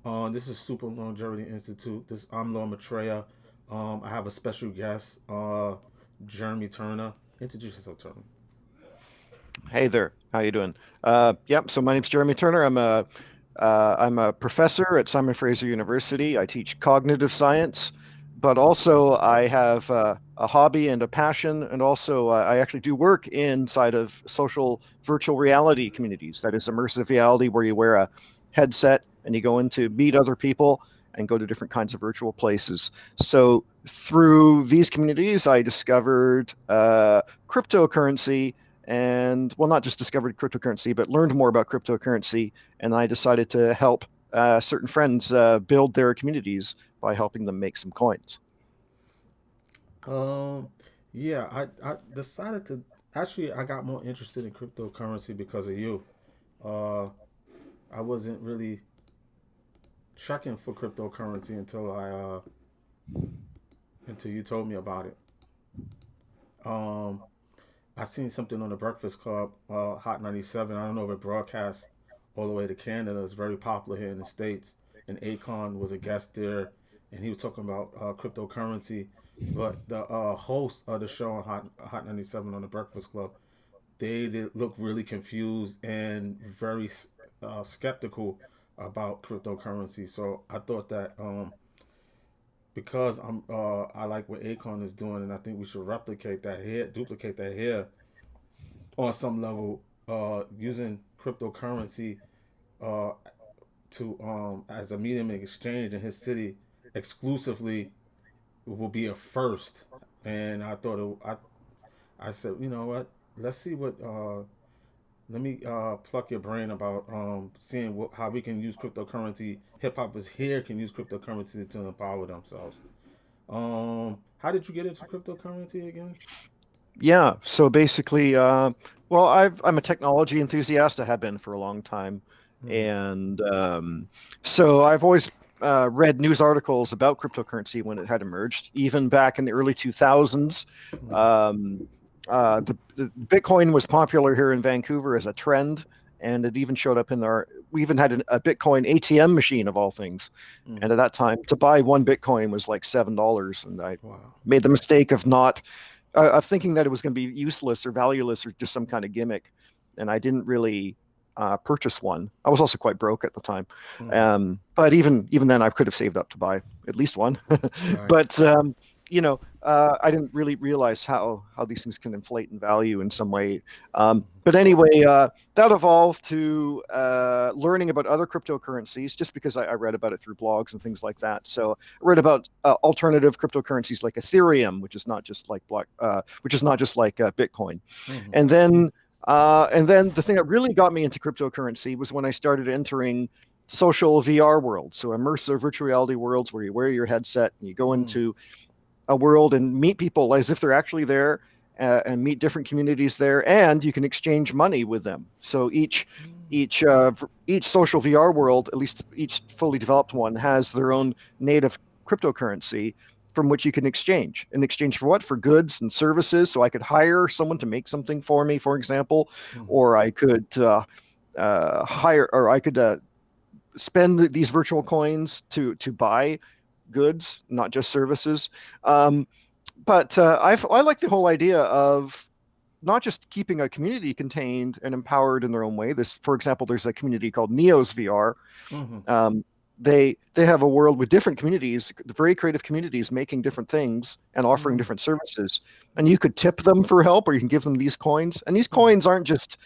This is Super Longevity Institute. I'm Laura Maitreya. I have a special guest, Jeremy Turner. Introduce yourself, Turner. Hey there, how you doing? Yep. So my name's Jeremy Turner. I'm a professor at Simon Fraser University. I teach cognitive science, but also I have a hobby and a passion, and also I actually do work inside of social virtual reality communities. That is immersive reality, where you wear a headset and you go in to meet other people and go to different kinds of virtual places. So through these communities, I discovered cryptocurrency and well, not just discovered cryptocurrency, but learned more about cryptocurrency. And I decided to help certain friends build their communities by helping them make some coins. Um, yeah, I decided to actually I got more interested in cryptocurrency because of you. Uh, I wasn't really checking for cryptocurrency until you told me about it. Um, I seen something on the Breakfast Club, Hot 97. I don't know if it broadcast all the way to Canada. It's very popular here in the States. And Akon was a guest there, and he was talking about cryptocurrency. But the host of the show on Hot 97 on the Breakfast Club, they did look really confused and very skeptical about cryptocurrency. So I thought that because I like what Akon is doing, and I think we should replicate that here, duplicate that here on some level, using cryptocurrency uh, to as a medium of exchange in his city exclusively will be a first. And I said, you know what? Let's see what. Let me pluck your brain about seeing how we can use cryptocurrency. Hip hop is here can use cryptocurrency to empower themselves. How did you get into cryptocurrency again? Yeah. So basically, well, I'm a technology enthusiast. I have been for a long time, Mm-hmm. and so I've always read news articles about cryptocurrency when it had emerged, even back in the early 2000s. Mm-hmm. Um, the Bitcoin was popular here in Vancouver as a trend, and it even showed up in our. We even had a Bitcoin ATM machine of all things, and Mm-hmm. at that time, to buy one Bitcoin was like $7, and I Wow. made the mistake of not of thinking that it was going to be useless or valueless or just some kind of gimmick, and I didn't really purchase one. I was also quite broke at the time, Mm-hmm. but even then, I could have saved up to buy at least one. Right. But I didn't really realize how these things can inflate in value in some way. But anyway, that evolved to learning about other cryptocurrencies, just because I read about it through blogs and things like that. So I read about alternative cryptocurrencies like Ethereum, which is not just like Bitcoin. Mm-hmm. And then the thing that really got me into cryptocurrency was when I started entering social VR worlds, so immersive virtual reality worlds where you wear your headset and you go Mm-hmm. into a world and meet people as if they're actually there, and meet different communities there, and you can exchange money with them. So each social VR world, at least each fully developed one, has their own native cryptocurrency from which you can exchange. In exchange for what? For goods and services. So I could hire someone to make something for me, for example, Mm-hmm. or I could hire, or I could spend these virtual coins to buy goods, not just services. Um, but I like the whole idea of not just keeping a community contained and empowered in their own way. This, for example, there's a community called Neos VR. Mm-hmm. Um, they have a world with different communities, very creative communities, making different things and offering Mm-hmm. different services. And you could tip them for help, or you can give them these coins. And these Mm-hmm. coins aren't just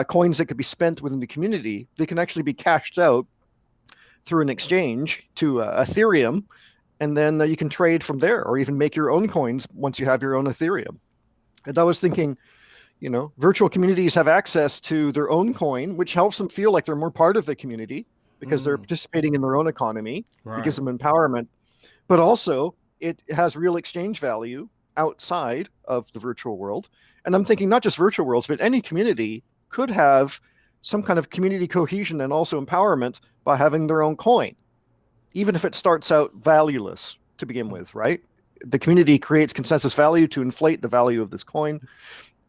coins that could be spent within the community; they can actually be cashed out through an exchange to Ethereum, and then you can trade from there, or even make your own coins once you have your own Ethereum. And I was thinking, virtual communities have access to their own coin, which helps them feel like they're more part of the community because they're Mm-hmm. participating in their own economy. It gives Right. them empowerment, but also it has real exchange value outside of the virtual world. And I'm thinking not just virtual worlds, but any community could have some kind of community cohesion and also empowerment by having their own coin, even if it starts out valueless to begin with, right? The community creates consensus value to inflate the value of this coin.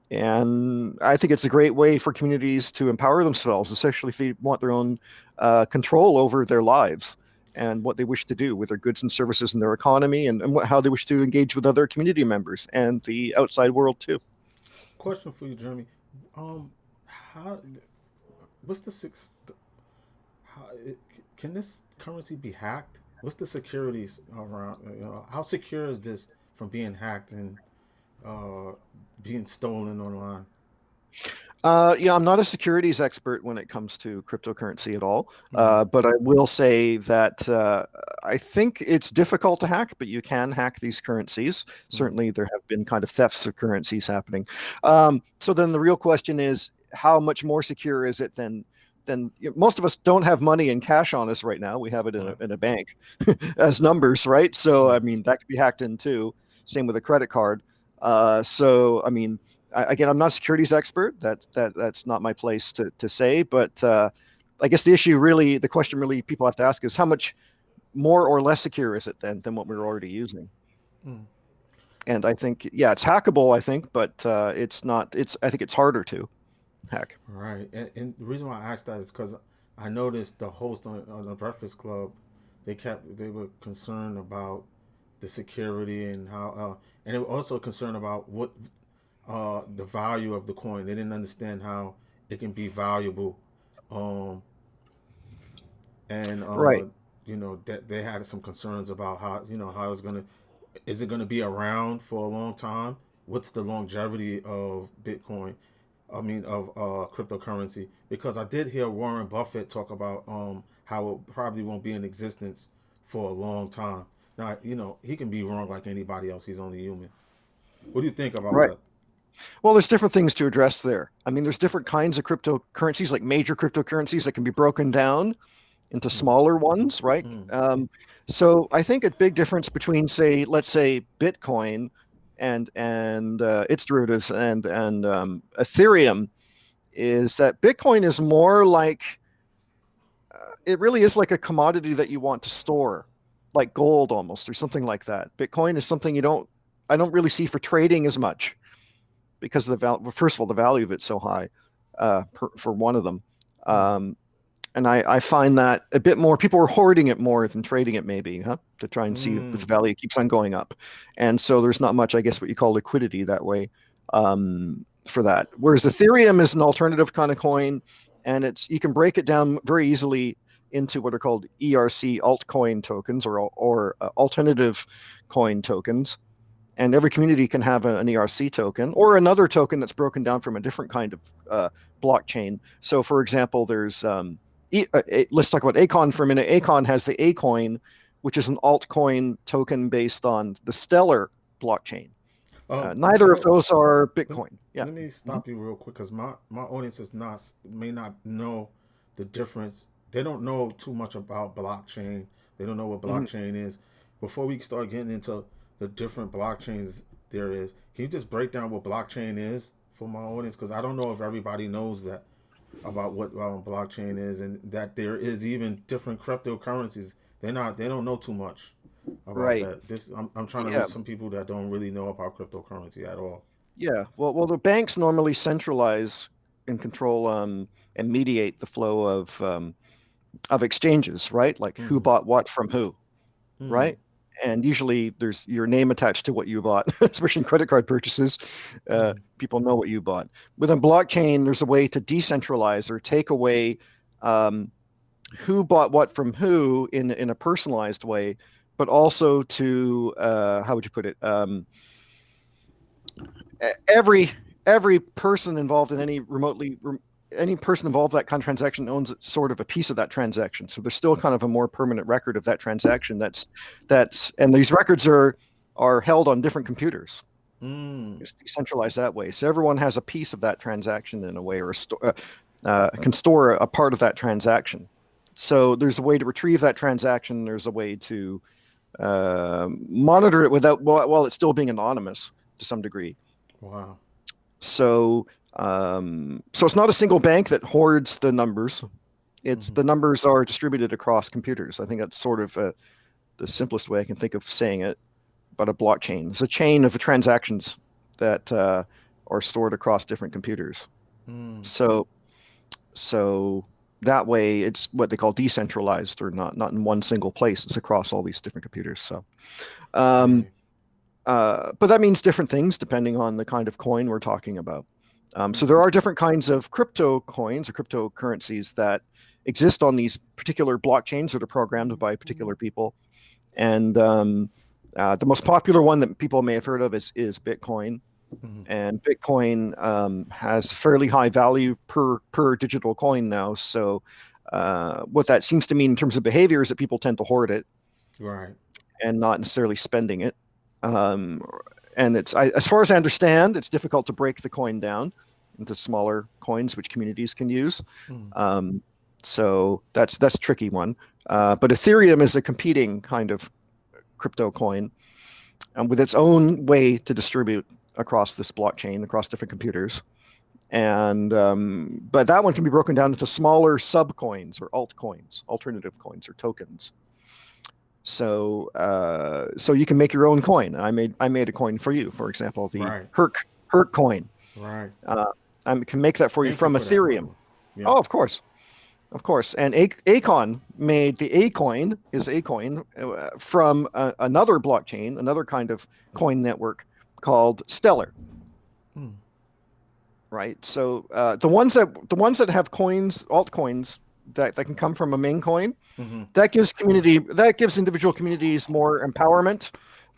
And I think it's a great way for communities to empower themselves, especially if they want their own control over their lives and what they wish to do with their goods and services in their economy, and how they wish to engage with other community members and the outside world too. Question for you, Jeremy. How? What's the six? How can this currency be hacked? What's the securities around? How secure is this from being hacked and uh, being stolen online? Yeah, I'm not a securities expert when it comes to cryptocurrency at all, Mm, but I will say that I think it's difficult to hack, but you can hack these currencies. mm, Certainly, there have been kind of thefts of currencies happening. So then the real question is, how much more secure is it than most of us don't have money in cash on us right now. We have it right, in a bank as numbers, right? So I right. mean that could be hacked in too. Same with a credit card. So I mean, again, I'm not a securities expert. That's not my place to say. But I guess the question really people have to ask is how much more or less secure is it than what we're already using? Mm, And I think, yeah, it's hackable. I think, but it's not. I think it's harder to hack. right. And the reason why I asked that is because I noticed the host on the Breakfast Club, they were concerned about the security and how, and they were also concerned about what the value of the coin. They didn't understand how it can be valuable, um, and Right. that they had some concerns about how how it's gonna is it gonna be around for a long time? What's the longevity of Bitcoin? I mean of cryptocurrency, because I did hear Warren Buffett talk about how it probably won't be in existence for a long time. Now he can be wrong like anybody else. He's only human. What do you think about Right. that? Well, there's different things to address there. I mean, there's different kinds of cryptocurrencies, like major cryptocurrencies that can be broken down into Mm, smaller ones, right? mm, So I think a big difference between, say, let's say, Bitcoin and its derivatives and Ethereum is that Bitcoin is more like it really is like a commodity that you want to store, like gold almost, or something like that. Bitcoin is something I don't really see for trading as much because of the value. First of all, the value of it's so high for one of them. mm, Um, and I find that a bit more people are hoarding it more than trading it, maybe, huh? To try and see if the mm, value keeps on going up. And so there's not much, I guess, what you call liquidity that way for that. Whereas Ethereum is an alternative kind of coin, and you can break it down very easily into what are called ERC altcoin tokens or alternative coin tokens, and every community can have an ERC token or another token that's broken down from a different kind of blockchain. So, for example, let's talk about Acon for a minute. Acon has the Acoin, which is an altcoin token based on the Stellar blockchain. Neither of so those are let, Bitcoin. Yeah. let me Mhm. stop you real quick because my audience is not may not know the difference. They don't know too much about blockchain. They don't know what Mhm. blockchain is. Before we start getting into the different blockchains there is, can you just break down what blockchain is for my audience? Because I don't know if everybody knows that about what blockchain is, and that there is even different cryptocurrencies. They don't know too much about Right. that. I'm trying to Yeah. reach some people that don't really know about cryptocurrency at all. Yeah. Well, the banks normally centralize and control and mediate the flow of exchanges, right? Like who Mm, bought what from who, mm, right? And usually there's your name attached to what you bought, especially in credit card purchases. mm, People know what you bought. Within blockchain, there's a way to decentralize or take away um, who bought what from who in a personalized way, but also to how would you put it? Every every person involved in any person involved in that kind of transaction owns sort of a piece of that transaction. So there's still kind of a more permanent record of that transaction. And these records are held on different computers. mm. It's decentralized that way. So everyone has a piece of that transaction in a way, or can store a part of that transaction. So there's a way to retrieve that transaction. There's a way to monitor it while it's still being anonymous to some degree. Wow. So so it's not a single bank that hoards the numbers. It's Mm-hmm. the numbers are distributed across computers. I think that's sort of the simplest way I can think of saying it. But a blockchain is a chain of transactions that are stored across different computers. Mm. So so. that way it's what they call decentralized, or not in one single place. It's across all these different computers. So, um, Right. but that means different things depending on the kind of coin we're talking about. So there Mm-hmm. are different kinds of crypto coins or cryptocurrencies that exist on these particular blockchains that are programmed by particular people. And the most popular one that people may have heard of is Bitcoin. Mm-hmm. And Bitcoin has fairly high value per digital coin now. So what that seems to mean in terms of behavior is that people tend to hoard it Right. and not necessarily spending it. Um, and as far as I understand, it's difficult to break the coin down into smaller coins which communities can use. Mm-hmm. Um, so that's a tricky one. But Ethereum is a competing kind of crypto coin, with its own way to distribute across this blockchain, across different computers. And but that one can be broken down into smaller subcoins or altcoins, alternative coins or tokens. So you can make your own coin. I made a coin for you, for example, the Right. Herc coin. Right. Uh, I can make that for you Thank you from for that, by the Ethereum. way. Yeah. Oh, of course. Of course. And Acon made the Acoin, his Acoin, from another blockchain, another kind of coin network called Stellar. Mm. Right. So the ones that have coins, altcoins that can come from a main coin, Mm-hmm. that gives individual communities more empowerment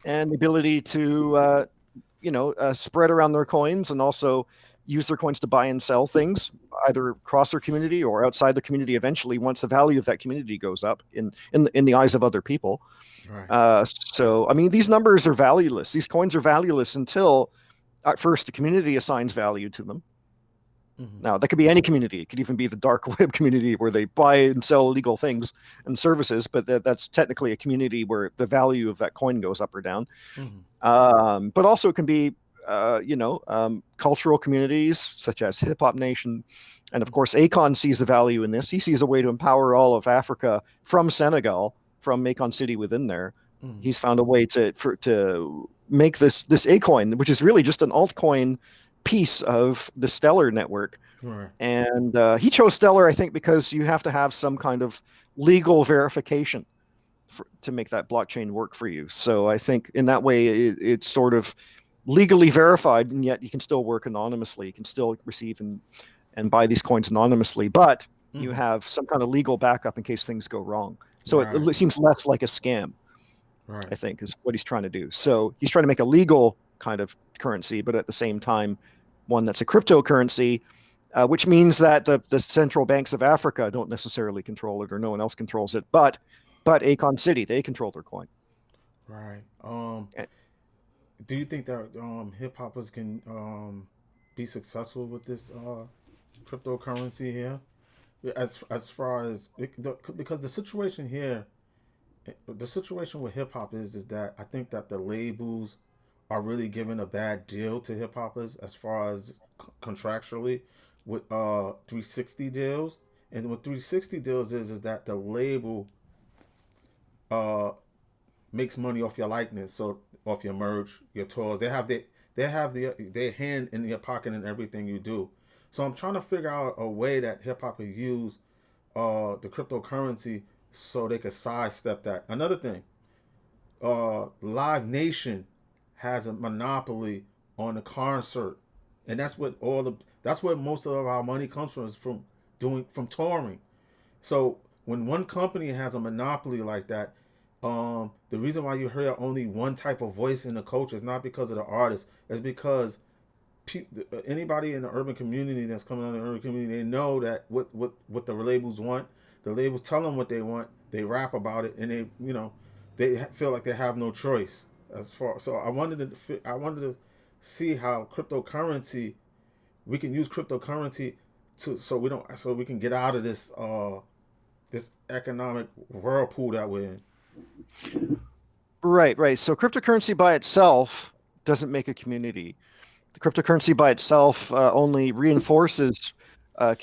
and the ability to spread around their coins, and also use their coins to buy and sell things either across their community or outside the community eventually, once the value of that community goes up in the eyes of other people. Right. So I mean, these numbers are valueless. These coins are valueless until at first the community assigns value to them. Mm-hmm. Now, that could be any community. It could even be the dark web community where they buy and sell illegal things and services, but that's technically a community where the value of that coin goes up or down. Mm-hmm. But also it can be, cultural communities such as Hip Hop Nation. And of course, Akon sees the value in this. He sees a way to empower all of Africa from Senegal, from Akon City within there. Mm-hmm. He's found a way to make this Acoin, which is really just an altcoin piece of the Stellar network. Right. And he chose Stellar, I think, because you have to have some kind of legal verification to make that blockchain work for you. So I think in that way, it's sort of legally verified, and yet you can still work anonymously. You can still receive and buy these coins anonymously, but you Mm-hmm. have some kind of legal backup in case things go wrong. So Right. it seems less like a scam, Right. I think, is what he's trying to do. So he's trying to make a legal kind of currency, but at the same time, one that's a cryptocurrency, which means that the central banks of Africa don't necessarily control it, or no one else controls it, but Akon City, they control their coin. Right. Do you think that hip hoppers can be successful with this cryptocurrency here? As far as because the situation with hip hop is that I think that the labels are really giving a bad deal to hip hoppers as far as contractually with 360 deals. And what 360 deals is that the label uh makes money off your likeness, so off your merch, your tours. Their hand in your pocket in everything you do. So I'm trying to figure out a way that hip hop could use the cryptocurrency so they could sidestep that. Another thing, Live Nation has a monopoly on the concert, and that's where most of our money comes from, is from touring. So when one company has a monopoly like that, the reason why you hear only one type of voice in the culture is not because of the artist. It's because anybody in the urban community that's coming out of the urban community, they know that what the labels want. The labels tell them what they want. They rap about it, and they feel like they have no choice. So I wanted to see how cryptocurrency we can use cryptocurrency to so we can get out of this economic whirlpool that we're in. Right, right. So cryptocurrency by itself doesn't make a community. The cryptocurrency by itself only reinforces a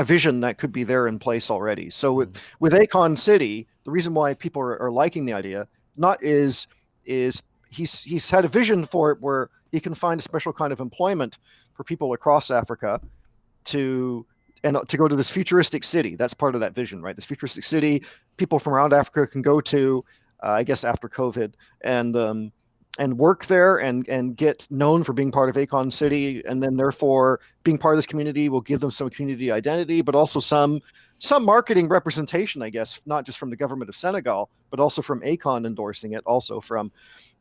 vision that could be there in place already. So with Akon City, the reason why people are liking the idea not is he's had a vision for it where he can find a special kind of employment for people across Africa to and to go to this futuristic city. That's part of that vision, right? This futuristic city, people from around Africa can go to, I guess after COVID, and work there and get known for being part of Acon City, and then therefore being part of this community will give them some community identity, but also some marketing representation, I guess, not just from the government of Senegal, but also from Acon endorsing it, also from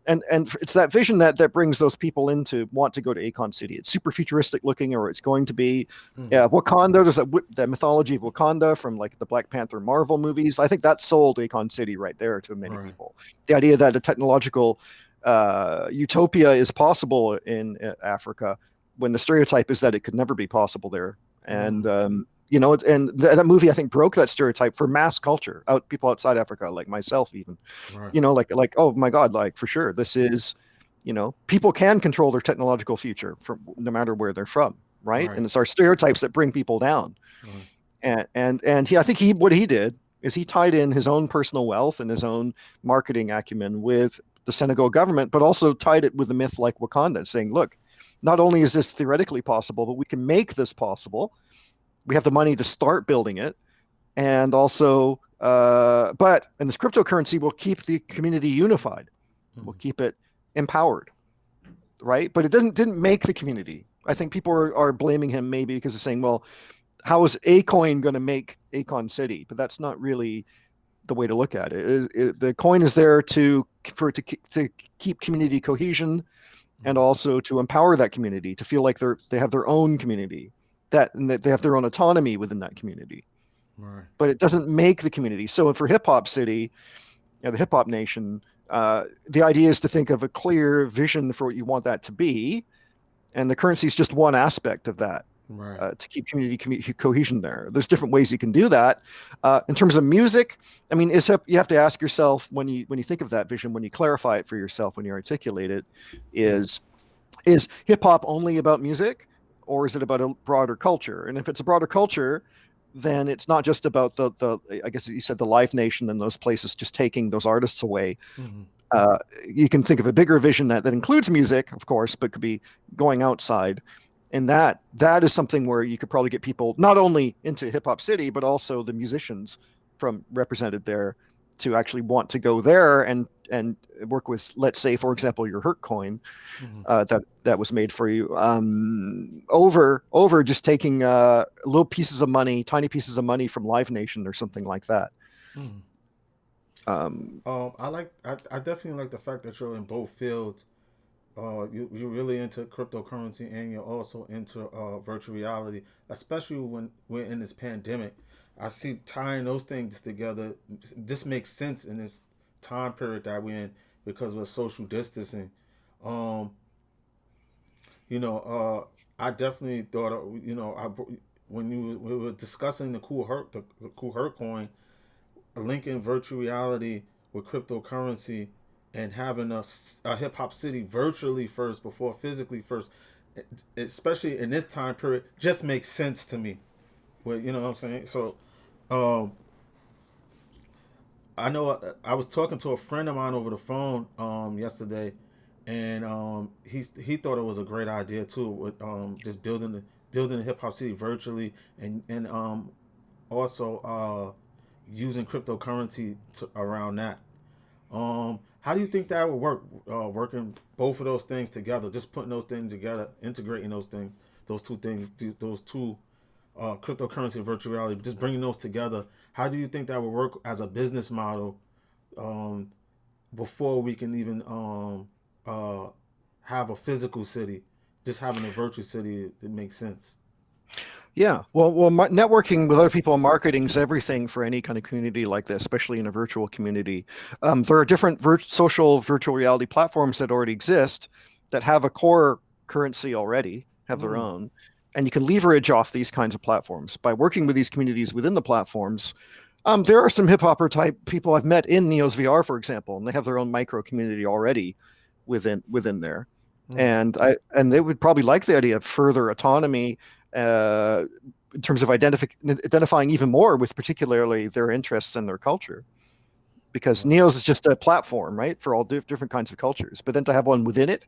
and it's that vision that brings those people in to want to go to Acon City. It's super futuristic looking, or it's going to be Wakanda. There's that mythology of Wakanda from like the Black Panther Marvel movies. I think that sold Acon City right there to many people. The idea that a technological utopia is possible in Africa, when the stereotype is that it could never be possible there. And that movie, I think, broke that stereotype for mass culture, people outside Africa, like myself, even. Like oh my God, like for sure, this is, people can control their technological future from no matter where they're from, right? And it's our stereotypes that bring people down. And I think what he did is he tied in his own personal wealth and his own marketing acumen with the Senegal government, but also tied it with a myth like Wakanda, saying, look, not only is this theoretically possible, but we can make this possible. We have the money to start building it. And also, and this cryptocurrency will keep the community unified. We'll keep it empowered, right? But it didn't make the community. I think people are blaming him maybe because they're saying, well, how is a coin going to make Acon City? But that's not really the way to look at it. The coin is there to keep community cohesion, and also to empower that community to feel like they have their own community, that they have their own autonomy within that community. But it doesn't make the community. So for Hip Hop City, the Hip Hop Nation, the idea is to think of a clear vision for what you want that to be, and the currency is just one aspect of that. To keep community cohesion there. There's different ways you can do that. In terms of music, I mean, you have to ask yourself when you think of that vision, when you clarify it for yourself, when you articulate it, is hip hop only about music, or is it about a broader culture? And if it's a broader culture, then it's not just about the I guess you said the Live Nation and those places just taking those artists away. You can think of a bigger vision that includes music, of course, but could be going outside. And that is something where you could probably get people not only into Hip Hop City, but also the musicians from represented there to actually want to go there and work with, let's say, for example, your Herc coin that was made for you, over just taking little pieces of money, tiny pieces of money from Live Nation or something like that. I definitely like the fact that you're in both fields. You're really into cryptocurrency, and you're also into virtual reality, especially when we're in this pandemic. I see tying those things together. This makes sense in this time period that we're in because of social distancing. I definitely thought, when we were discussing the cool Herc coin, linking virtual reality with cryptocurrency, and having a hip hop city virtually first before physically first, especially in this time period, just makes sense to me. Well, you know what I'm saying? So, I know I was talking to a friend of mine over the phone yesterday, and he thought it was a great idea too, with just building the hip hop city virtually, and also using cryptocurrency around that. How do you think that would work? Working both of those things together, just putting those things together, integrating those two things, cryptocurrency and virtual reality, just bringing those together. How do you think that would work as a business model before we can even have a physical city? Just having a virtual city, it makes sense. Yeah, well, networking with other people in marketing is everything for any kind of community like this, especially in a virtual community. There are different social virtual reality platforms that already exist that have a core currency already, have their own, and you can leverage off these kinds of platforms by working with these communities within the platforms. There are some hip hopper type people I've met in Neo's VR, for example, and they have their own micro community already within there, and they would probably like the idea of further autonomy. In terms of identifying even more with particularly their interests and their culture, because Neos is just a platform, right, for all different kinds of cultures. But then to have one within it,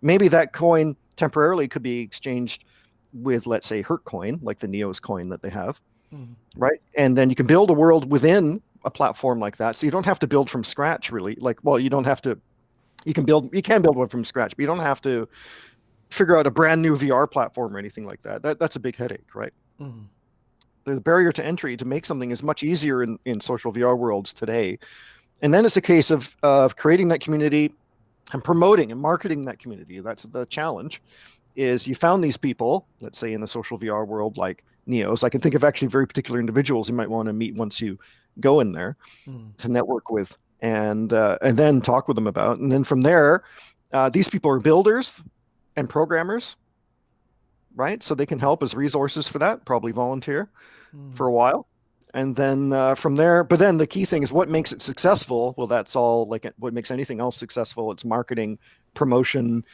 maybe that coin temporarily could be exchanged with, let's say, Hertcoin, like the Neos coin that they have, Mm-hmm. right? And then you can build a world within a platform like that. So you don't have to build from scratch, really. Like, well, you don't have to. You can build one from scratch, but you don't have to figure out a brand new VR platform or anything like that. That's a big headache, right? Mm-hmm. The barrier to entry to make something is much easier in social VR worlds today. And then it's a case of creating that community and promoting and marketing that community. That's the challenge. Is you found these people, let's say in the social VR world, like Neos. I can think of actually very particular individuals you might want to meet once you go in there Mm-hmm. to network with, and then talk with them about. And then from there, these people are builders and programmers, right? So they can help as resources for that, probably volunteer Mm-hmm. for a while. And then from there, but then the key thing is what makes it successful. Well, that's all like what makes anything else successful. It's marketing, promotion,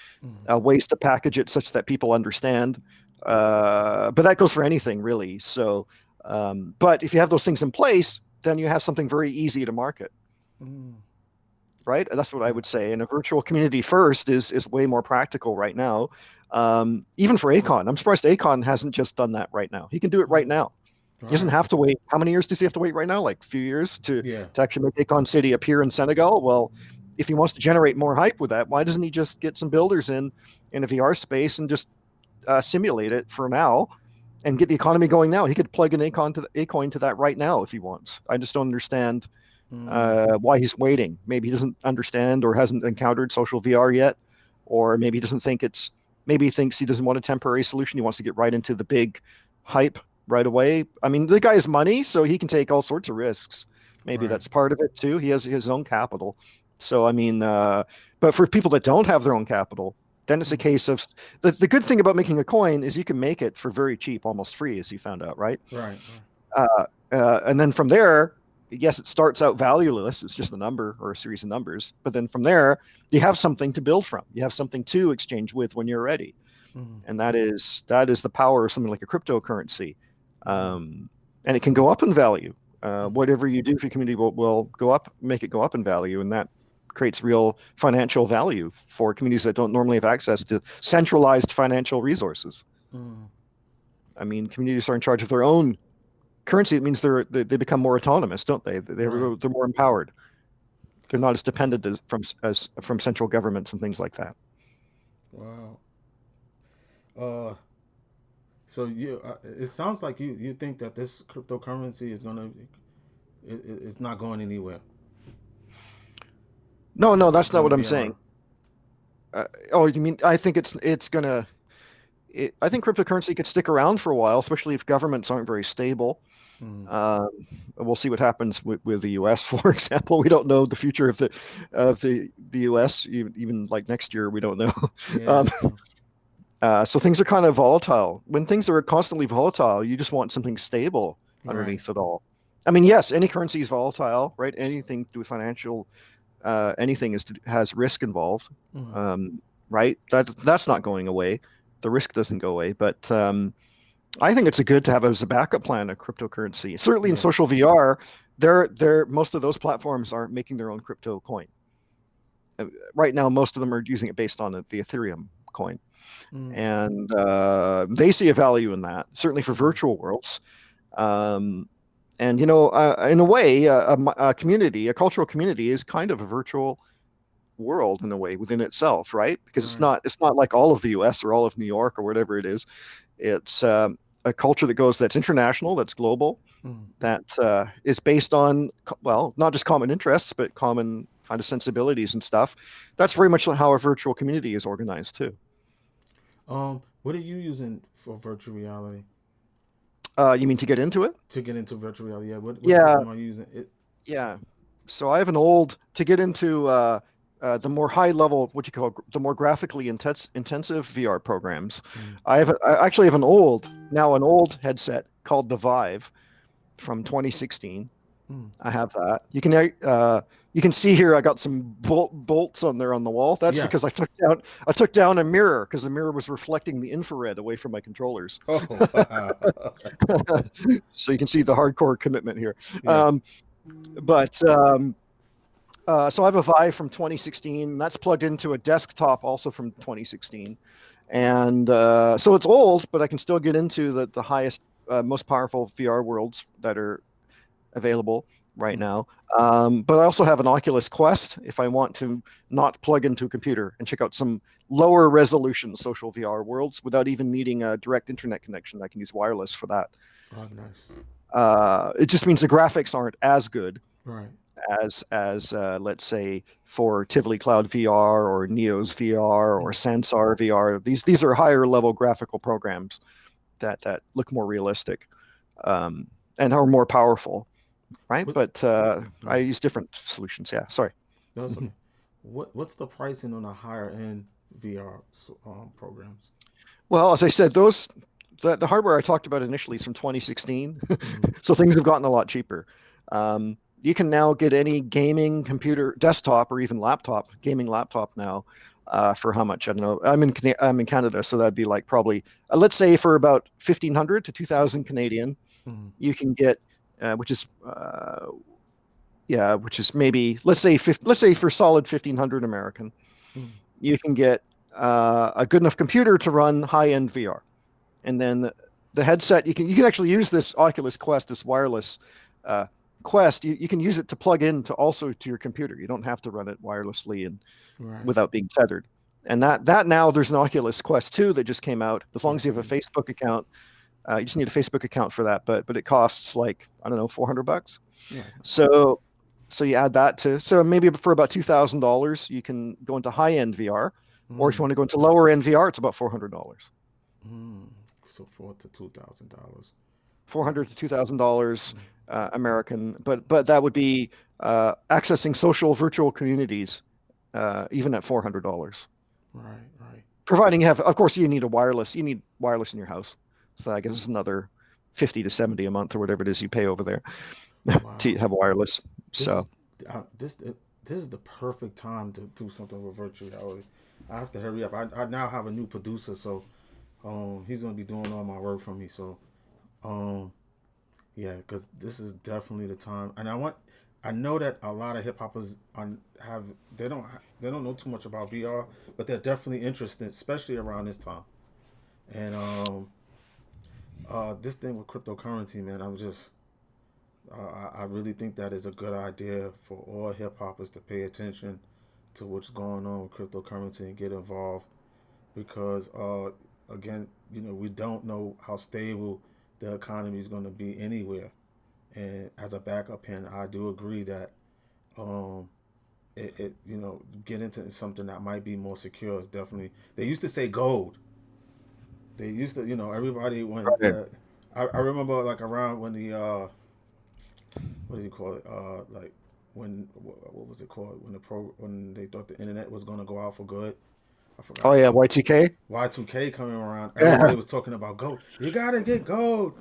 ways to package it such that people understand. But that goes for anything really. So, but if you have those things in place, then you have something very easy to market. Mm-hmm. Right? That's what I Yeah. would say. And a virtual community first is way more practical right now. Even for Acon, I'm surprised Acon hasn't just done that right now. He can do it right now. He doesn't Right. have to wait. How many years does he have to wait right now? Like a few years Yeah. to actually make Acon City appear in Senegal? Well, if he wants to generate more hype with that, why doesn't he just get some builders in a VR space and just simulate it for now and get the economy going now? He could plug an Acoin to that right now if he wants. I just don't understand Mm-hmm. why he's waiting. Maybe he doesn't understand or hasn't encountered social VR yet, or maybe he doesn't think it's. Maybe he thinks he doesn't want a temporary solution. He wants to get right into the big hype right away. I mean, the guy has money, so he can take all sorts of risks. Maybe Right. that's part of it too. He has his own capital. So I mean, but for people that don't have their own capital, then it's a Mm-hmm. case of the good thing about making a coin is you can make it for very cheap, almost free, as you found out, right? Right. Right. And then from there, yes, it starts out valueless. It's just a number or a series of numbers. But then from there, you have something to build from. You have something to exchange with when you're ready. Mm-hmm. And that is the power of something like a cryptocurrency. Mm-hmm. And it can go up in value. Whatever you do for your community will go up, make it go up in value. And that creates real financial value for communities that don't normally have access to centralized financial resources. Mm-hmm. I mean, communities are in charge of their own currency. It means they become more autonomous, don't they? They're Right. more empowered. They're not as dependent from central governments and things like that. Wow. Uh. So it sounds like you think that this cryptocurrency is gonna, it's not going anywhere. No, no, It's that's not gonna what I'm be saying. around. Oh, you mean I think it's gonna. I think cryptocurrency could stick around for a while, especially if governments aren't very stable. Mm. Um, we'll see what happens with the U.S. For example, we don't know the future of the U.S. Even like next year, we don't know. Yeah, Um, that's true. so things are kind of volatile. When things are constantly volatile, you just want something stable Right. underneath it all. I mean, yes, any currency is volatile, right? Anything to do with financial, anything has risk involved, Mm. right? That's not going away. The risk doesn't go away, but I think it's good to have as a backup plan a cryptocurrency. Certainly in Yeah. social VR, they're most of those platforms aren't making their own crypto coin. Right now, most of them are using it based on the Ethereum coin, Mm. and they see a value in that. Certainly for Mm. virtual worlds, and in a way, a community, a cultural community, is kind of a virtual world in a way within itself, right? Because Right. it's not like all of the U.S. or all of New York or whatever it is. It's a culture that's international, that's global, Mm. that is based on, well, not just common interests, but common kind of sensibilities and stuff. That's very much how a virtual community is organized too. What are you using for virtual reality You mean to get into it? to get into virtual reality? Yeah. What Yeah, system are you using? It. yeah. So I have an old to get into the more high level, what you call the more graphically intensive VR programs. Mm. I actually have an old headset called the Vive from 2016. Mm. I have that. You can see here I got some bolts on there on the wall. That's Yeah. because I took down a mirror because the mirror was reflecting the infrared away from my controllers. Oh wow. So you can see the hardcore commitment here. Yeah. But so I have a Vive from 2016. That's plugged into a desktop also from 2016. And so it's old, but I can still get into the highest, most powerful VR worlds that are available right now. But I also have an Oculus Quest if I want to not plug into a computer and check out some lower resolution social VR worlds without even needing a direct internet connection. I can use wireless for that. Oh, nice. It just means the graphics aren't as good Right. as let's say for Tivoli Cloud VR or Neo's VR or Sansar VR. These are higher level graphical programs that look more realistic and are more powerful, right? What? But I use different solutions. Yeah, sorry. That's okay. What's the pricing on the higher end VR programs? Well, as I said, the hardware I talked about initially is from 2016, Mm-hmm. so things have gotten a lot cheaper. You can now get any gaming computer, desktop, or even gaming laptop now for how much? I don't know. I'm in Canada, so that'd be like probably let's say for about 1,500 to 2,000 Canadian, Mm-hmm. you can get which is maybe let's say for solid 1,500 American, Mm-hmm. you can get a good enough computer to run high end VR, and then the headset you can actually use this Oculus Quest, this wireless Quest. You can use it to plug in to also to your computer. You don't have to run it wirelessly and Right. without being tethered. And that now there's an Oculus Quest 2 that just came out. As long as you have a Facebook account, you just need a Facebook account for that. But it costs like I don't know $400. Yeah. So you add that to maybe for about $2,000 you can go into high end VR, or if you want to go into lower end VR, it's about $400. So $4,000 to $2,000. $400 to $2,000 American, but that would be accessing social virtual communities even at $400. Right. Right. Providing you have, of course, you need wireless in your house. So I guess it's another 50 to 70 a month or whatever it is you pay over there Wow. to have wireless. This So is this is the perfect time to do something with virtual reality. I have to hurry up. I now have a new producer, so he's gonna be doing all my work for me. So yeah, because this is definitely the time. And I know that a lot of hip hoppers they don't know too much about VR, but they're definitely interested, especially around this time. And this thing with cryptocurrency, man, I really think that is a good idea for all hip hoppers to pay attention to what's going on with cryptocurrency and get involved because again, we don't know how stable the economy is going to be anywhere. And as a backup plan, I do agree that get into something that might be more secure is definitely. They used to say gold. They used to, everybody when right. I remember like around when the what do you call it? Like when what was it called? When they thought the internet was gonna go out for good. I forgot Oh the yeah, name. Y2K. Y2K coming around. Everybody was talking about gold. You gotta get gold.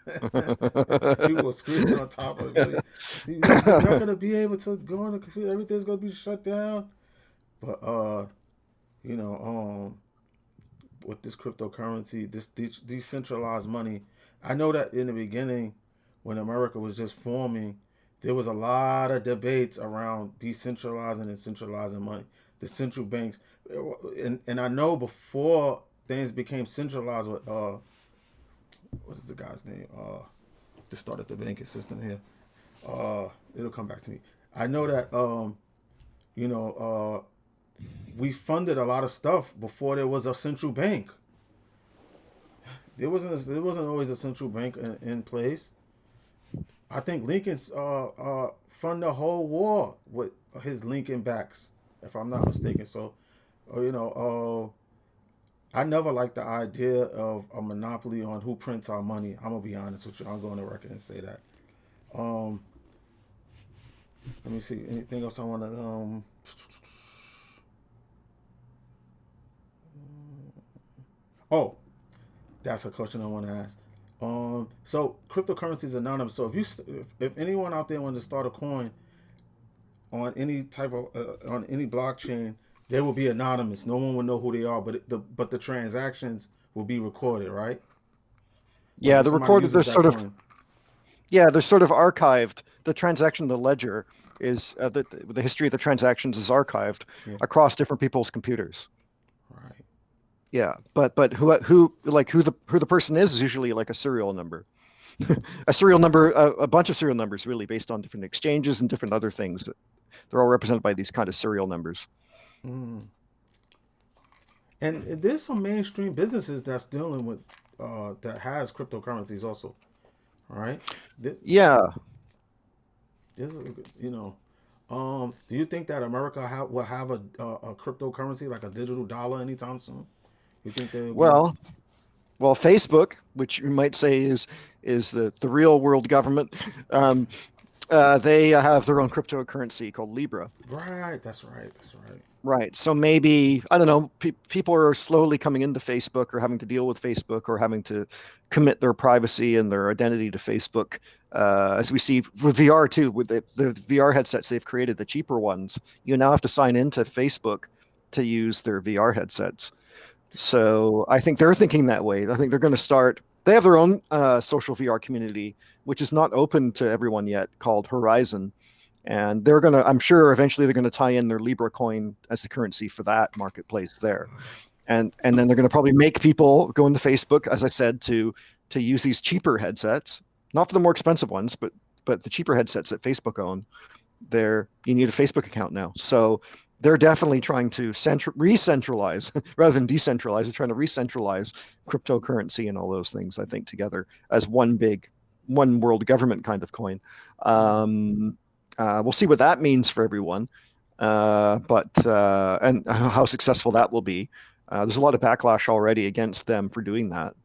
People were screaming on top of it. You're not gonna be able to go on the computer. Everything's gonna be shut down. But you know, with this cryptocurrency, this decentralized money, I know that in the beginning, when America was just forming, there was a lot of debates around decentralizing and centralizing money. The central banks, and I know before things became centralized with what is the guy's name? To start at the banking system here. It'll come back to me. I know that you know, we funded a lot of stuff before there was a central bank. There wasn't always a central bank in place. I think Lincoln's fund the whole war with his Lincoln backs, if I'm not mistaken. So, I never liked the idea of a monopoly on who prints our money. I'm gonna be honest with you. I'm going to record and say that. Um, Let me see. Anything else I want to Oh, that's a question I want to ask. So cryptocurrency is anonymous. So if anyone out there wants to start a coin on any type of on any blockchain, they will be anonymous. No one will know who they are, but the transactions will be recorded, right? Yeah, When the somebody recorded. uses that coin. They're sort of archived. The transaction, the ledger is the history of the transactions is archived Yeah. across different people's computers. Right. Yeah, but who the person is usually like a serial number, a serial number, a bunch of serial numbers really based on different exchanges and different other things. They're all represented by these kind of serial numbers. Mm. And there's some mainstream businesses that's dealing with that has cryptocurrencies also, right? This, Yeah, this is, you know, do you think that America will have a cryptocurrency like a digital dollar anytime soon? You think they'll be? well, well, Facebook, which you might say is the real world government, um, they have their own cryptocurrency called Libra. Right. That's right. That's right. Right. So maybe, I don't know, people are slowly coming into Facebook or having to deal with Facebook or having to commit their privacy and their identity to Facebook. As we see with VR too, with the VR headsets they've created, the cheaper ones, you now have to sign into Facebook to use their VR headsets. So I think they're thinking that way. I think they're going to start, they have their own social VR community, which is not open to everyone yet, called Horizon, and they're going to, I'm sure eventually they're going to tie in their Libra coin as the currency for that marketplace there. And then they're going to probably make people go into Facebook, as I said, to use these cheaper headsets, not for the more expensive ones, but the cheaper headsets that Facebook own. There, you need a Facebook account now. So they're definitely trying to re-centralize rather than decentralize. They're trying to re-centralize cryptocurrency and all those things, I think, together as one big, one world government kind of coin. We'll see what that means for everyone, and how successful that will be. There's a lot of backlash already against them for doing that,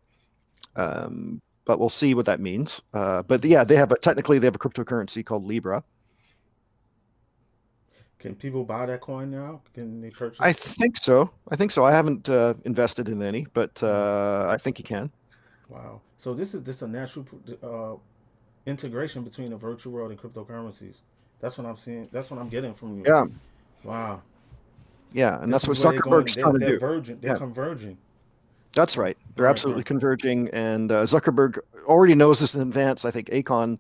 but we'll see what that means. But yeah, technically they have a cryptocurrency called Libra. Can people buy that coin now? Can they I purchase? think so. I think so. I haven't invested in any, but Mm. I think you can. Wow. So this a natural integration between the virtual world and cryptocurrencies. That's what I'm seeing. That's what I'm getting from you. Yeah, Wow. yeah, and This that's is what where they're going. Zuckerberg's trying to They're do. verging. They're Yeah, converging. that's right. They're Right. absolutely Right. converging, and Zuckerberg already knows this in advance. I think Acon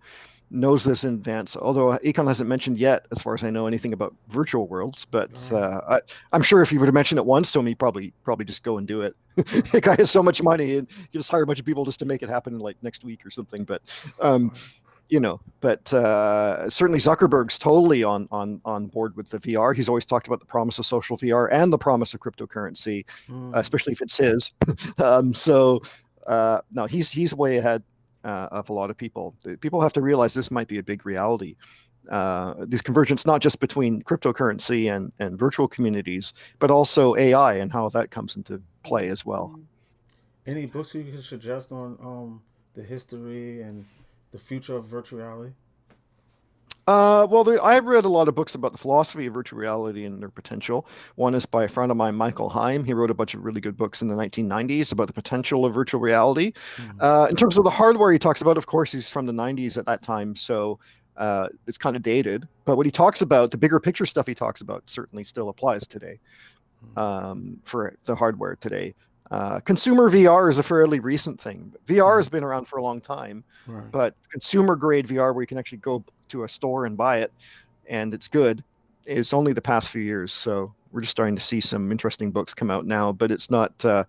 knows this in advance, although Acon hasn't mentioned yet, as far as I know, anything about virtual worlds. But Right. I'm sure if you were to mention it once to him, he'd probably just go and do it. The guy has so much money, and you just hire a bunch of people just to make it happen like next week or something. But um, Right. certainly Zuckerberg's totally on board with the VR. He's always talked about the promise of social VR and the promise of cryptocurrency, Mm. especially if it's his. No, he's way ahead of a lot of people. People have to realize this might be a big reality. This convergence, not just between cryptocurrency and virtual communities, but also AI and how that comes into play as well. Any books you can suggest on the history and the future of virtual reality? I've read a lot of books about the philosophy of virtual reality and their potential. One is by a friend of mine, Michael Heim. He wrote a bunch of really good books in the 1990s about the potential of virtual reality. Mm. In terms of the hardware he talks about, of course, he's from the 90s at that time, so it's kind of dated. But what he talks about, the bigger picture stuff he talks about, certainly still applies today, for the hardware today. Consumer VR is a fairly recent thing. VR Mm. has been around for a long time, Right. but consumer grade VR, where you can actually go to a store and buy it and it's good, is only the past few years. So we're just starting to see some interesting books come out now, but it's not. I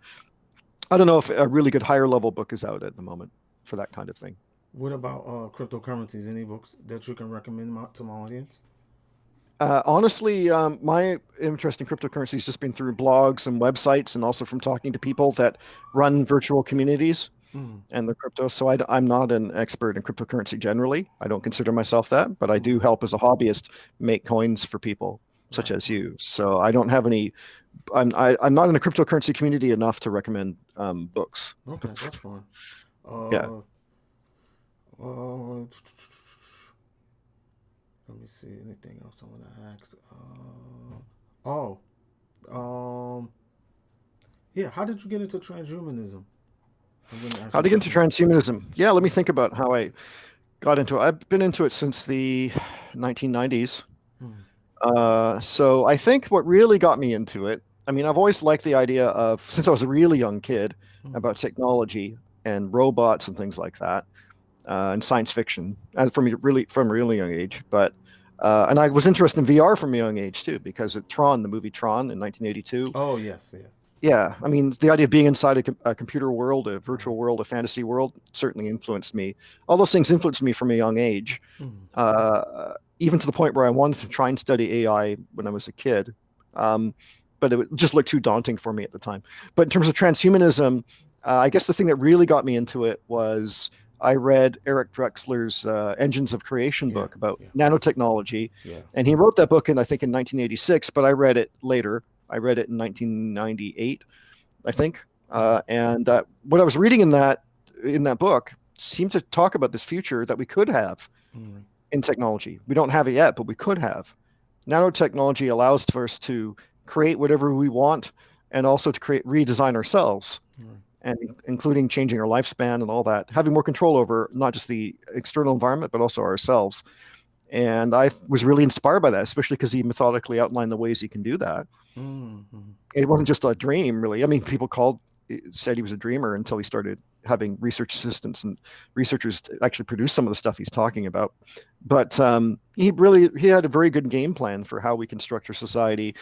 don't know if a really good higher level book is out at the moment for that kind of thing. What about cryptocurrencies? Any books that you can recommend to my audience? Honestly, my interest in cryptocurrency has just been through blogs and websites, and also from talking to people that run virtual communities Mm. and the crypto. So I'm not an expert in cryptocurrency generally. I don't consider myself that, but I Mm. do help as a hobbyist make coins for people such Right. as Right. you. So I don't have any. I'm not in the cryptocurrency community enough to recommend books. Okay, that's fine. Yeah. Uh, uh, let me see. Anything else I want to ask? Oh, um, yeah. How did you get into transhumanism? I'm going to ask How you a to get into question. transhumanism? Yeah, let me think about how I got into it. I've been into it since the 1990s. Mm. So I think what really got me into it, I mean, I've always liked the idea of, since I was a really young kid, Mm. about technology and robots and things like that, and science fiction, and from a really young age. And I was interested in VR from a young age too, because of Tron, the movie Tron in 1982. Oh yes, yeah. yeah, I mean, the idea of being inside a computer world, a virtual world, a fantasy world, certainly influenced me. All those things influenced me from a young age, Mm, even to the point where I wanted to try and study AI when I was a kid. Um, but it just looked too daunting for me at the time. But in terms of transhumanism, I guess the thing that really got me into it was I read Eric Drexler's Engines of Creation yeah, book about yeah, nanotechnology. yeah. And he wrote that book in, I think, in 1986, but I read it later. I read it in 1998, I think. Mm, And what I was reading in that book seemed to talk about this future that we could have mm, in technology. We don't have it yet, but we could have. Nanotechnology allows for us to create whatever we want and also to create redesign ourselves, mm, and including changing our lifespan and all that, having more control over not just the external environment but also ourselves. And I was really inspired by that, especially because he methodically outlined the ways he can do that. mm, mm. It wasn't just a dream, really. I mean, people said he was a dreamer until he started having research assistants and researchers to actually produce some of the stuff he's talking about. But he had a very good game plan for how we can structure society.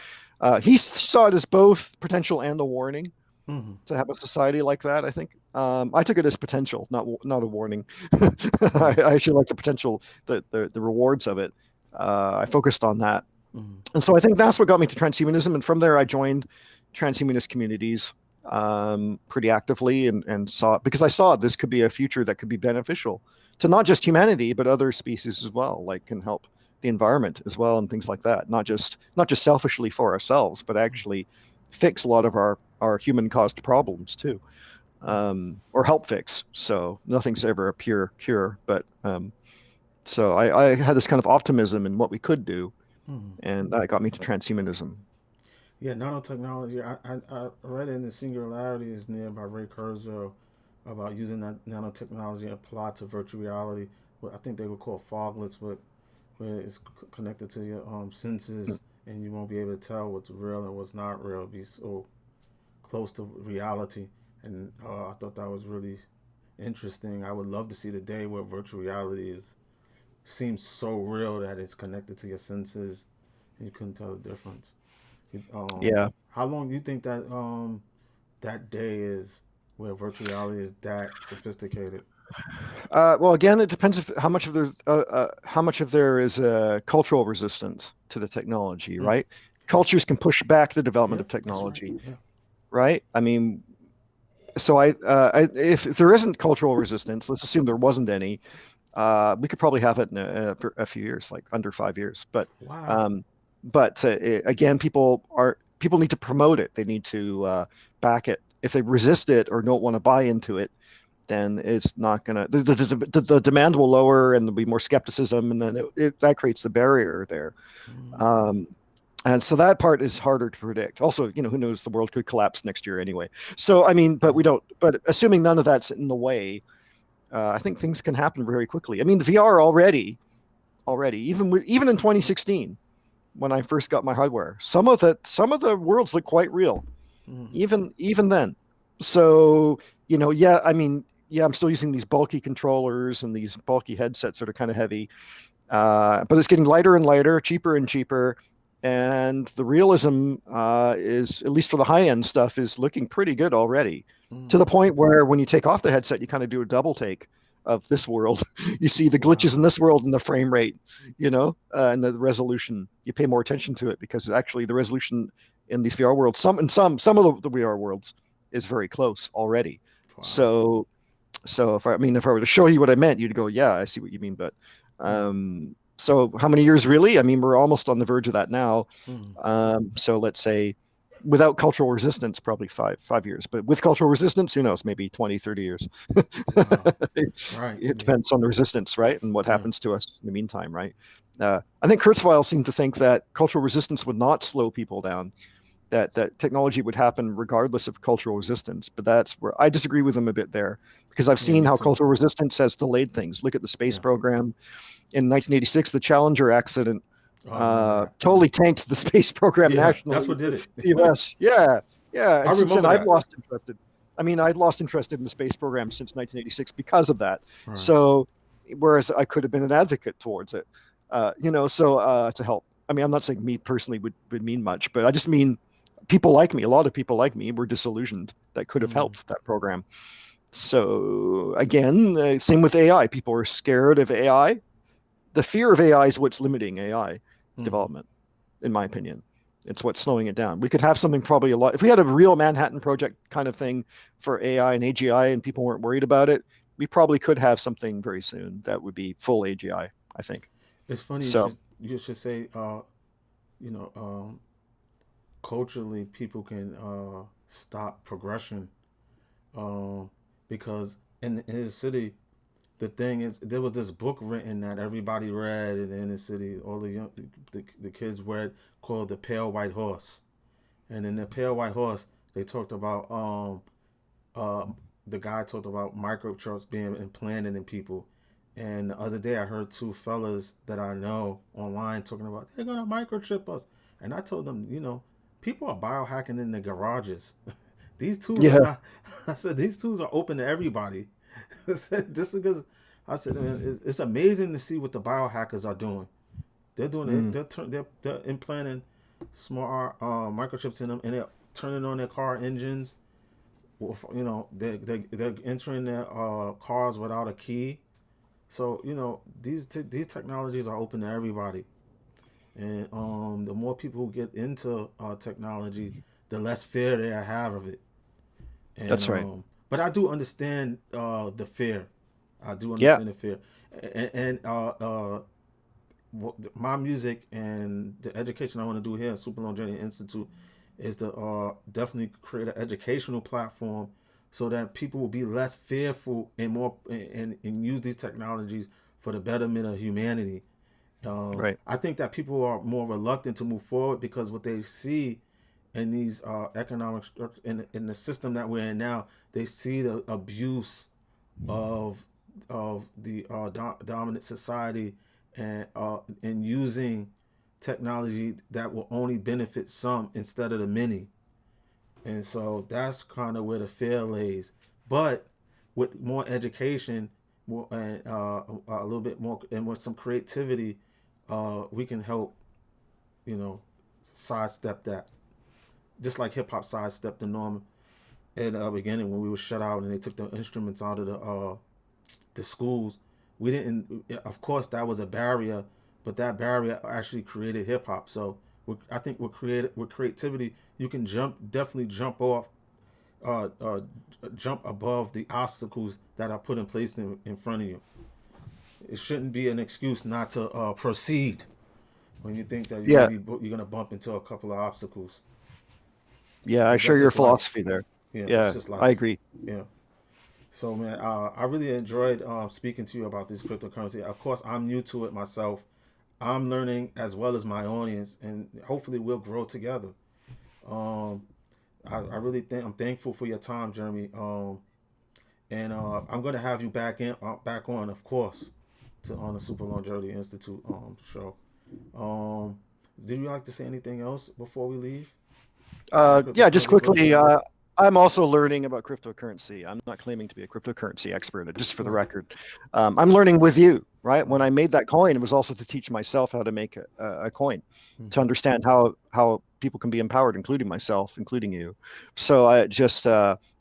He saw it as both potential and a warning Mm-hmm. to have a society like that. I think I took it as potential, not a warning. Mm-hmm. I actually like the potential, the rewards of it. I focused on that, Mm-hmm. and so I think that's what got me to transhumanism. And from there, I joined transhumanist communities pretty actively, and saw, because I saw this could be a future that could be beneficial to not just humanity but other species as well, like can help the environment as well and things like that. Not just selfishly for ourselves, but actually fix a lot of our human caused problems too, or help fix. So nothing's ever a pure cure, but so I had this kind of optimism in what we could do, Mm-hmm. and that got me to transhumanism. Yeah, nanotechnology. I read in the Singularity is near by Ray Kurzweil about using that nanotechnology applied to virtual reality. What I think they would call foglets, but where it's connected to your senses, and you won't be able to tell what's real and what's not real. It'll be so close to reality, and I thought that was really interesting. I would love to see the day where virtual reality is seems so real that it's connected to your senses, and you couldn't tell the difference. Yeah. How long do you think that that day is where virtual reality is that sophisticated? Well, again, it depends how much of there is a cultural resistance to the technology, Mm. right? Cultures can push back the development Yeah, of that's right. technology, Yeah. right? I mean, so if there isn't cultural resistance, let's assume there wasn't any, we could probably have it in a few years, like under 5 years. Wow. Um, again, people need to promote it. They need to back it. If they resist it or don't want to buy into it, then it's not gonna the demand will lower and there'll be more skepticism, and then that creates the barrier there. Mm. Um, and so that part is harder to predict. Also, who knows? The world could collapse next year anyway. So I mean, but we Mm. don't. But assuming none of that's in the way, I think things can happen very quickly. I mean, the VR already even in 2016 when I first got my hardware, some of the worlds look quite real, Mm. even then. So yeah, I mean, yeah, I'm still using these bulky controllers and these bulky headsets that are kind of heavy, but it's getting lighter and lighter, cheaper and cheaper, and the realism is, at least for the high end stuff, is looking pretty good already. To the Mm. point where when you take off the headset, you kind of do a double take of this world. You see the glitches in Wow. this world and the frame rate, and the resolution. You pay more attention to it because actually the resolution in these VR worlds, some of the VR worlds, is very close already. Wow. So if I mean, if I were to show you what I meant, you'd go, yeah, I see what you mean. But Mm. so how many years really? I mean, we're almost on the verge of that now. Mm. So let's say without cultural resistance, probably five years, but with cultural resistance, who knows, maybe 20, 30 years. Wow. Right. It Yeah. depends on the resistance, right? And what Yeah. happens to us in the meantime, right? I think Kurzweil seemed to think that cultural resistance would not slow people down, that technology would happen regardless of cultural resistance. But that's where I disagree with him a bit there, because I've Yeah. seen Me how too. cultural resistance has delayed things. Look at the space Yeah. program. In 1986, the Challenger accident Oh, I remember that. Yeah. totally tanked the space program Yeah. That's nationally. what did it. The U.S. Yeah, yeah. I And since then, remember I've that. lost interest. I mean, I've lost interest in the space program since 1986 because of that. Right. So, whereas I could have been an advocate towards it, so to help. I mean, I'm not saying me personally would mean much, but I just mean people like me, a lot of people like me, were disillusioned that could have Mm, helped that program. So again, same with AI. People are scared of AI. The fear of AI is what's limiting AI mm, development, in my opinion. It's what's slowing it down. We could have something probably a lot. If we had a real Manhattan Project kind of thing for AI and AGI, and people weren't worried about it, we probably could have something very soon that would be full AGI. I think it's funny so. you should say you know culturally people can stop progression because in the city the thing is there was this book written that everybody read in the inner city, all the kids read, called The Pale White Horse. And in The Pale White Horse they talked about uh, the guy talked about microchips being implanted in people. And the other day I heard two fellas that I know online talking about they're gonna microchip us. And I told them, people are biohacking in the garages. These tools are Yeah. not. I said these tools are open to everybody. I said just because. I said, man, it's amazing to see what the biohackers are doing. They're doing it. Mm. They're implanting smart microchips in them, and they're turning on their car engines. They're entering their cars without a key. So these technologies are open to everybody, and the more people who get into technology, the less fear they have of it. And That's right. but I do understand the fear. I do Yeah. understand the fear, and my music and the education I want to do here at Super Longevity Institute is to definitely create an educational platform so that people will be less fearful and more and use these technologies for the betterment of humanity. Right. I think that people are more reluctant to move forward because what they see in these economic in the system that we're in now, they see the abuse of the dominant society and using technology that will only benefit some instead of the many. And so that's kind of where the fear lays. But with more education, more and a little bit more, and with some creativity, we can help, you know, sidestep that. Just like hip hop sidestepped the norm in the beginning when we were shut out and they took the instruments out of the schools. We didn't. Of course, that was a barrier, but that barrier actually created hip hop. So I think with creativity, you can definitely uh, uh, jump above the obstacles that are put in place in front of you. It shouldn't be an excuse not to proceed when you think that Yeah. you're gonna bump into a couple of obstacles. Yeah. I But share that's your just life. philosophy there. Yeah, that's Yeah. just I life. agree. Yeah. So man, I really enjoyed speaking to you about this cryptocurrency. Of course, I'm new to it myself. I'm learning as well as my audience, and hopefully we'll grow together. Um, I really think I'm thankful for your time, Jeremy. And I'm gonna have you back on, of course, to on the Super Longevity Institute show. Um, did you like to say anything else before we leave on the Yeah, just cryptocurrency quickly, question? I'm also learning about cryptocurrency. I'm not claiming to be a cryptocurrency expert, just for the Right. record. I'm learning with you, right? When Right. I made that coin, it was also to teach myself how to make a coin, to Mm-hmm. understand how people can be empowered, including myself, including you. So I just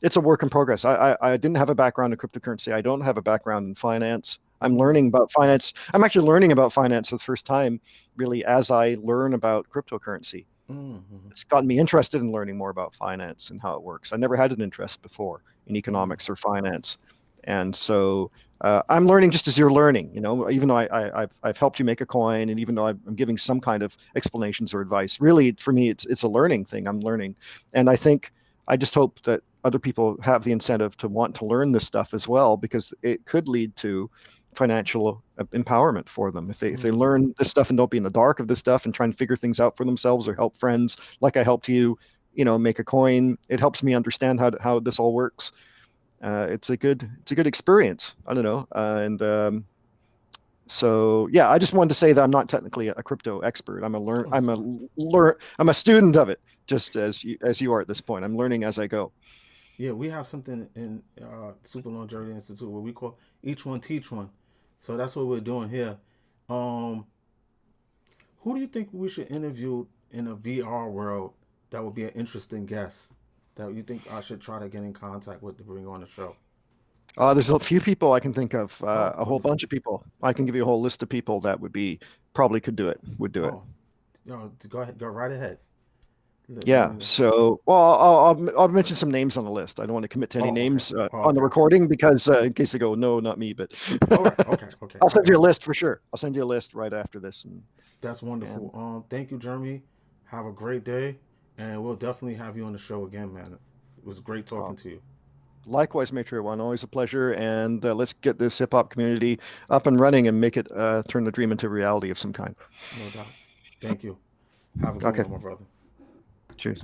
it's a work in progress. I didn't have a background in cryptocurrency. I don't have a background in finance. I'm Mm-hmm. learning about finance. I'm actually learning about finance for the first time, really, as I learn about cryptocurrency. Mm-hmm. It's gotten me interested in learning more about finance and how it works. I never had an interest before in Mm-hmm. economics or finance, and so I'm learning just as you're learning. Even though I've helped you make a coin, and even though I'm giving some kind of explanations or advice, really for me it's a learning thing. I'm learning, and I just hope that other people have the incentive to want to learn this stuff as well, because it could lead to financial empowerment for them if they Mm-hmm. learn this stuff and don't be in the dark of this stuff and try and figure things out for themselves or help friends like I helped you, make a coin. It helps me understand how this all works. It's a good experience. I don't know, and so yeah, I just wanted to say that I'm not technically a crypto expert. Oh, that's fine. I'm a student of it, just as you are at this point. I'm learning as I go. Yeah, we have something in Super Longevity Institute where we call each one teach one. So that's what we're doing here. Um, who do you think we should interview in a VR world that would be an interesting guest that you think I should try to get in contact with to bring on the show? There's a few people I can think of, Oh, a whole wonderful. bunch of people. I can give you a whole list of people that would be probably could do it, would do it. Oh, go ahead, go right ahead. Let Yeah. me know. So, well, I'll mention some names on the list. I don't want to commit to any Oh, okay. names Oh, on the okay, okay. recording because in case they go, no, not me. But All right. Okay, okay. I'll I send you a got you. list for sure. I'll send you a list right after this. That's wonderful. And Thank you, Jeremy. Have a great day, and we'll definitely have you on the show again, man. It was great uh, talking to you. likewise, Matri One, always a pleasure. And let's get this hip hop community up and running and make it turn the dream into reality of some kind. No doubt. Thank you. Have a good Okay. one, my brother. Cheers.